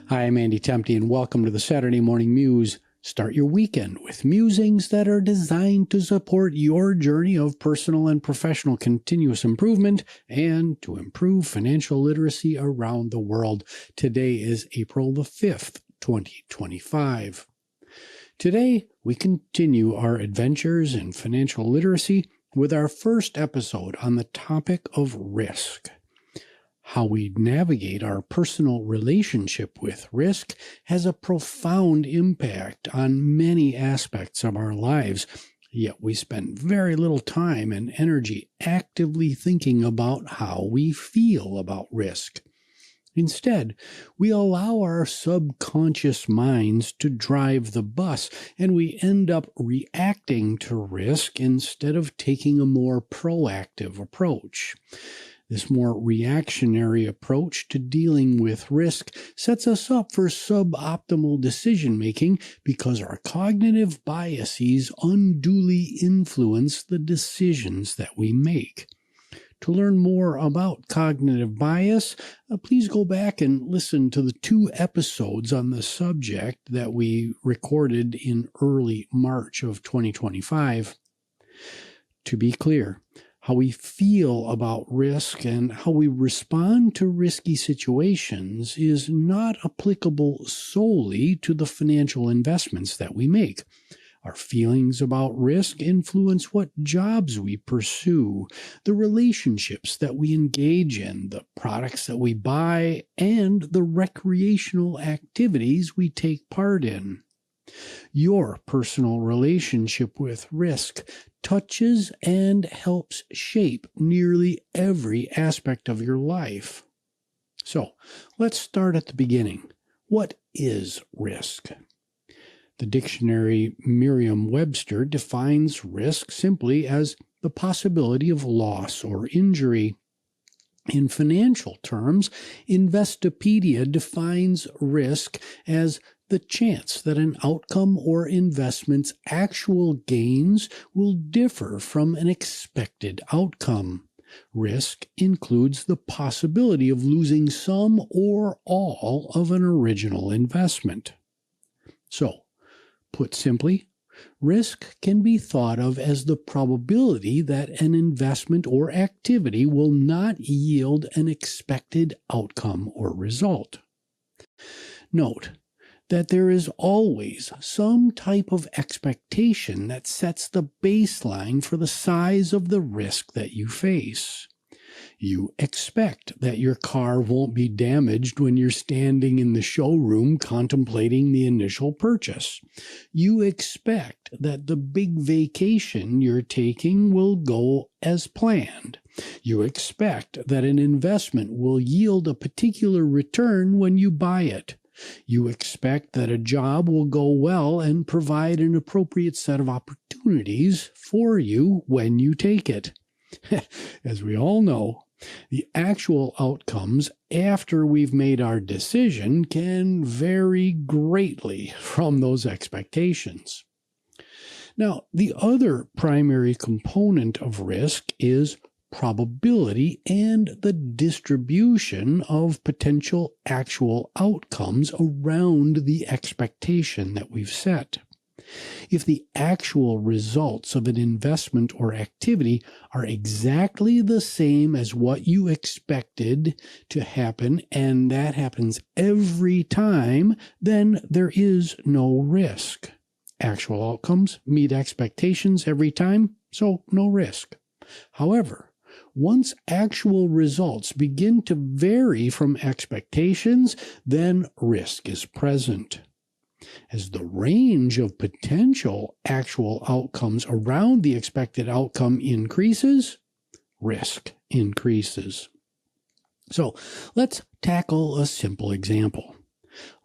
Hi, I'm Andy Temte, and welcome to the Saturday Morning Muse. Start your weekend with musings that are designed to support your journey of personal and professional continuous improvement and to improve financial literacy around the world. Today is April the 5th, 2025. Today, we continue our adventures in financial literacy with our first episode on the topic of risk. How we navigate our personal relationship with risk has a profound impact on many aspects of our lives, yet we spend very little time and energy actively thinking about how we feel about risk. Instead, we allow our subconscious minds to drive the bus, and we end up reacting to risk instead of taking a more proactive approach. This more reactionary approach to dealing with risk sets us up for suboptimal decision-making because our cognitive biases unduly influence the decisions that we make. To learn more about cognitive bias, please go back and listen to the 2 episodes on the subject that we recorded in early March of 2025. To be clear, how we feel about risk and how we respond to risky situations is not applicable solely to the financial investments that we make. Our feelings about risk influence what jobs we pursue, the relationships that we engage in, the products that we buy, and the recreational activities we take part in. Your personal relationship with risk touches and helps shape nearly every aspect of your life. So, let's start at the beginning. What is risk? The dictionary Merriam-Webster defines risk simply as the possibility of loss or injury. In financial terms, Investopedia defines risk as the chance that an outcome or investment's actual gains will differ from an expected outcome. Risk includes the possibility of losing some or all of an original investment. So, put simply, risk can be thought of as the probability that an investment or activity will not yield an expected outcome or result. Note that there is always some type of expectation that sets the baseline for the size of the risk that you face. You expect that your car won't be damaged when you're standing in the showroom contemplating the initial purchase. You expect that the big vacation you're taking will go as planned. You expect that an investment will yield a particular return when you buy it. You expect that a job will go well and provide an appropriate set of opportunities for you when you take it. As we all know, the actual outcomes after we've made our decision can vary greatly from those expectations. Now, the other primary component of risk is probability and the distribution of potential actual outcomes around the expectation that we've set. If the actual results of an investment or activity are exactly the same as what you expected to happen, and that happens every time, then there is no risk. Actual outcomes meet expectations every time, so no risk. However, once actual results begin to vary from expectations, then risk is present. As the range of potential actual outcomes around the expected outcome increases, risk increases. So let's tackle a simple example.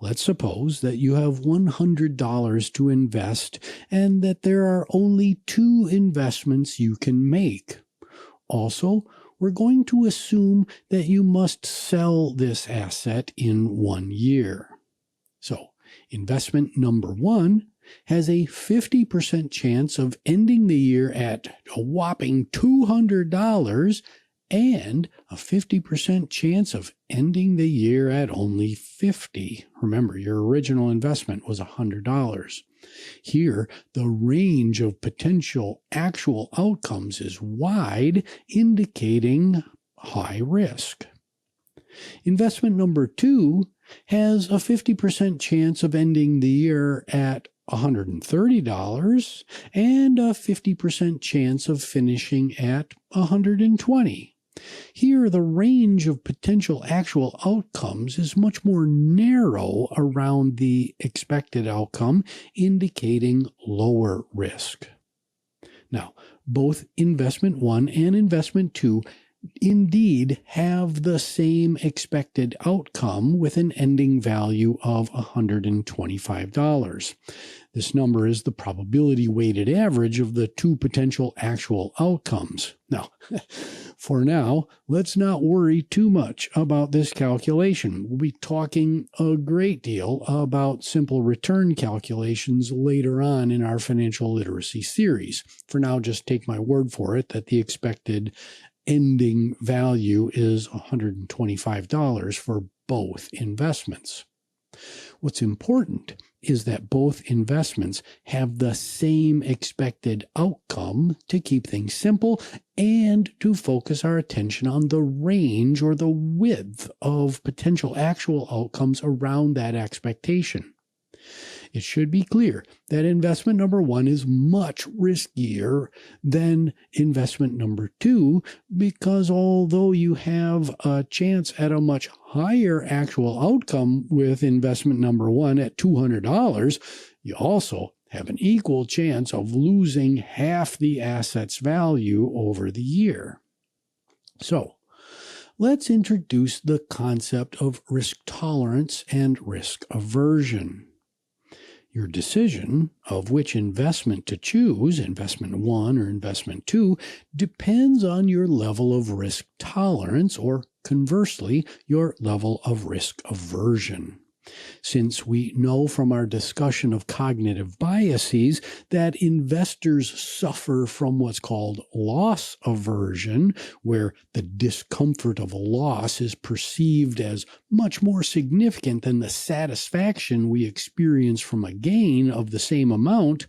Let's suppose that you have $100 to invest and that there are only 2 investments you can make. Also, we're going to assume that you must sell this asset in 1 year. So, investment number 1 has a 50% chance of ending the year at a whopping $200 and a 50% chance of ending the year at only $50. Remember, your original investment was $100. Here, the range of potential actual outcomes is wide, indicating high risk. Investment number 2 has a 50% chance of ending the year at $130 and a 50% chance of finishing at $120. Here, the range of potential actual outcomes is much more narrow around the expected outcome, indicating lower risk. Now, both investment 1 and investment 2 indeed have the same expected outcome with an ending value of $125. This number is the probability weighted average of the two potential actual outcomes. Now, for now, let's not worry too much about this calculation. We'll be talking a great deal about simple return calculations later on in our financial literacy series. For now, just take my word for it that the expected ending value is $125 for both investments. What's important is that both investments have the same expected outcome to keep things simple and to focus our attention on the range or the width of potential actual outcomes around that expectation. It should be clear that investment number 1 is much riskier than investment number 2 because although you have a chance at a much higher actual outcome with investment number 1 at $200, you also have an equal chance of losing half the asset's value over the year. So, let's introduce the concept of risk tolerance and risk aversion. Your decision of which investment to choose, investment 1 or investment 2, depends on your level of risk tolerance or, conversely, your level of risk aversion. Since we know from our discussion of cognitive biases that investors suffer from what's called loss aversion, where the discomfort of a loss is perceived as much more significant than the satisfaction we experience from a gain of the same amount,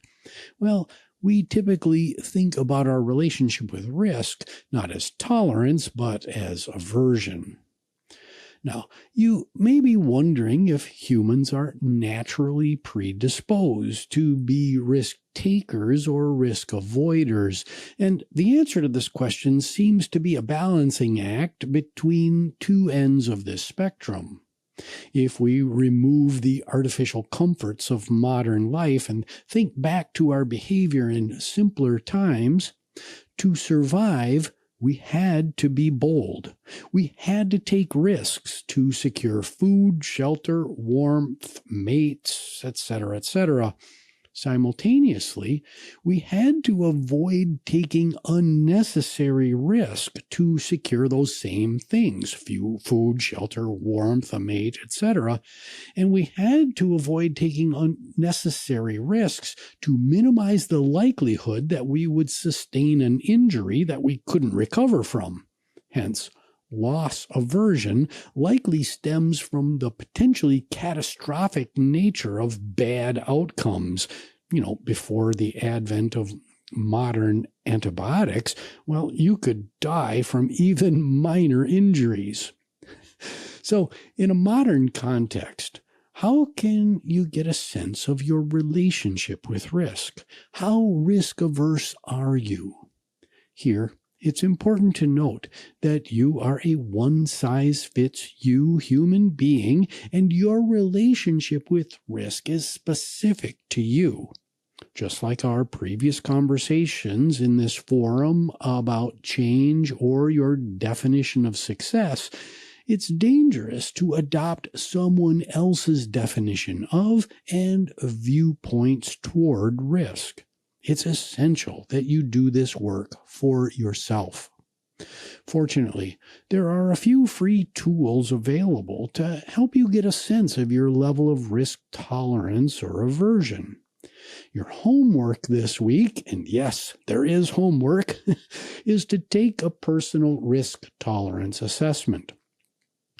well, we typically think about our relationship with risk not as tolerance, but as aversion. Now, you may be wondering if humans are naturally predisposed to be risk takers or risk avoiders, and the answer to this question seems to be a balancing act between two ends of this spectrum. If we remove the artificial comforts of modern life and think back to our behavior in simpler times, to survive, we had to be bold. We had to take risks to secure food, shelter, warmth, mates, etc., etc. Simultaneously, we had to avoid taking unnecessary risk to secure those same things, food, shelter, warmth, a mate, etc. And we had to avoid taking unnecessary risks to minimize the likelihood that we would sustain an injury that we couldn't recover from. Hence, loss aversion likely stems from the potentially catastrophic nature of bad outcomes. Before the advent of modern antibiotics, well, you could die from even minor injuries. So, in a modern context, how can you get a sense of your relationship with risk? How risk-averse are you? Here, it's important to note that you are a one-size-fits-you human being, and your relationship with risk is specific to you. Just like our previous conversations in this forum about change or your definition of success, it's dangerous to adopt someone else's definition of and viewpoints toward risk. It's essential that you do this work for yourself. Fortunately, there are a few free tools available to help you get a sense of your level of risk tolerance or aversion. Your homework this week, and yes, there is homework, is to take a personal risk tolerance assessment.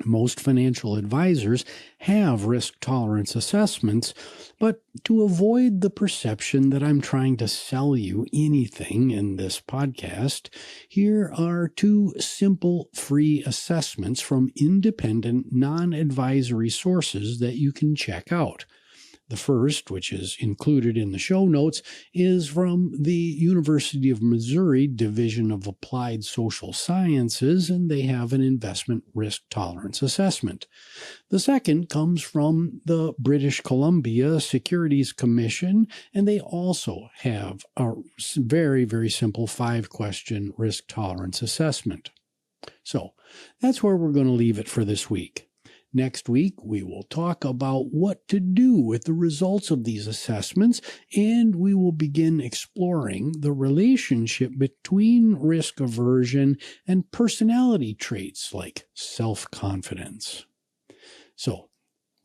Most financial advisors have risk tolerance assessments, but to avoid the perception that I'm trying to sell you anything in this podcast, here are 2 simple free assessments from independent, non-advisory sources that you can check out. The first, which is included in the show notes, is from the University of Missouri Division of Applied Social Sciences, and they have an investment risk tolerance assessment. The second comes from the British Columbia Securities Commission, and they also have a very, very simple 5-question risk tolerance assessment. So that's where we're going to leave it for this week. Next week, we will talk about what to do with the results of these assessments, and we will begin exploring the relationship between risk aversion and personality traits like self-confidence. So,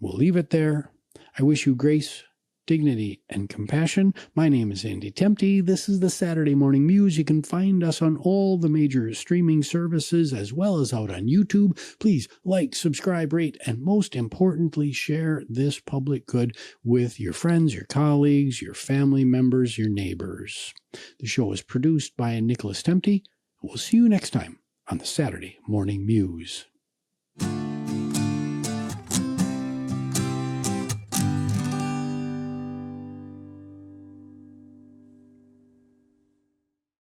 we'll leave it there. I wish you grace, dignity, and compassion. My name is Andy Temte. This is the Saturday Morning Muse. You can find us on all the major streaming services as well as out on YouTube. Please like, subscribe, rate, and most importantly, share this public good with your friends, your colleagues, your family members, your neighbors. The show is produced by Nicholas Temte. We'll see you next time on the Saturday Morning Muse.